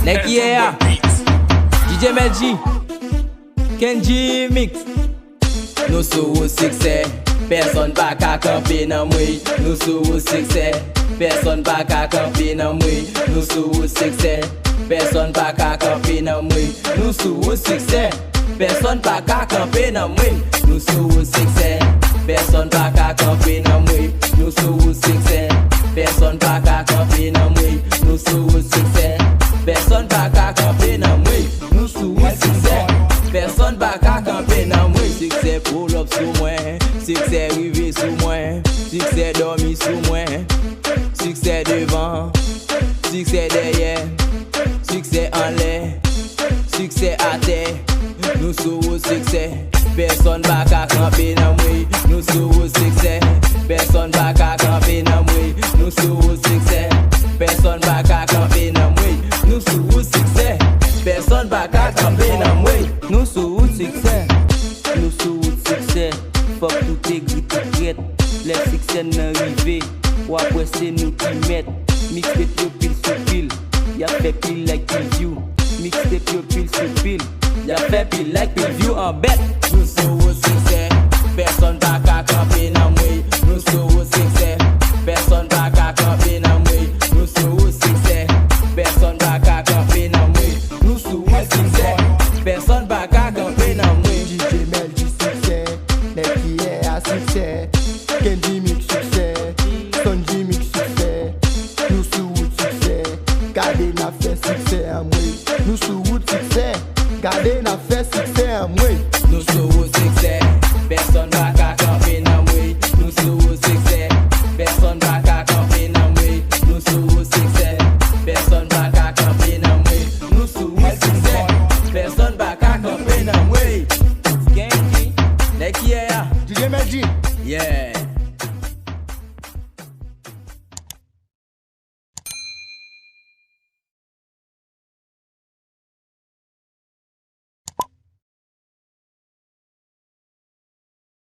Les Kiyè, DJ Mel-G, Mel-G-Mix. Nous sous Siksè, personne pas qu'à camper dans moi. Nous sous Siksè, personne pas qu'à camper dans moi. Nous sous Siksè, personne pas qu'à camper dans moi. Nous sous Siksè, personne pas qu'à camper dans moi. Nous sous Siksè, personne pas qu'à camper dans moi. Nous sous Siksè, personne pas qu'à camper dans moi. Nous sous Siksè, personne pas qu'à camper dans moi. Nous sous Siksè, personne pas qu'à camper dans moi. Siksè pull up sous moi, Siksè rivé sous moi, Siksè dormi sous moi, Siksè devant, Siksè derrière, Siksè en l'air, Siksè à terre. Nous sous Siksè, personne pas qu'à camper dans moi. Nous sous Siksè, personne pas qu'à camper dans moi. Nous sous Siksè, personne pas qu'à camper dans moi. Nous sous Siksè, personne pas qu'à camper dans moi. Nous sous Siksè, nous sous Siksè. Fuck tout est gris, tout crête. Les Siksè n'arrivent, ou après c'est nous qui mettent. Mixtape yo pile sur pile, y'a fait pile like pile view. Mixtape yo pile sur pile, y'a fait pile like pile view en bête. Nous sous Siksè, personne pas qu'à camper dans moi. Nous sous Siksè, personne pas qu'à camper dans moi. Nous sous Siksè, personne pas qu'à camper dans moi. Nous sous Siksè, personne pas qu'à camper dans moi. DJ Mel-G Siksè, les Kiyè à Siksè, Mel-G-Mix Siksè, Mel-G-Mix Siksè. Nous sous Siksè, gardez n'a fait Siksè à moi. Nous sous Siksè, gardez n'a fait Siksè à moi. Nous sous Siksè, personne pas qu'à camper dans moi. Nous sous Siksè, personne pas qu'à camper dans moi. Nous sous Siksè, personne pas qu'à camper dans moi. Nous sous Siksè, personne pas qu'à camper dans moi. Les Kiyè, DJ Mel-G. yeah.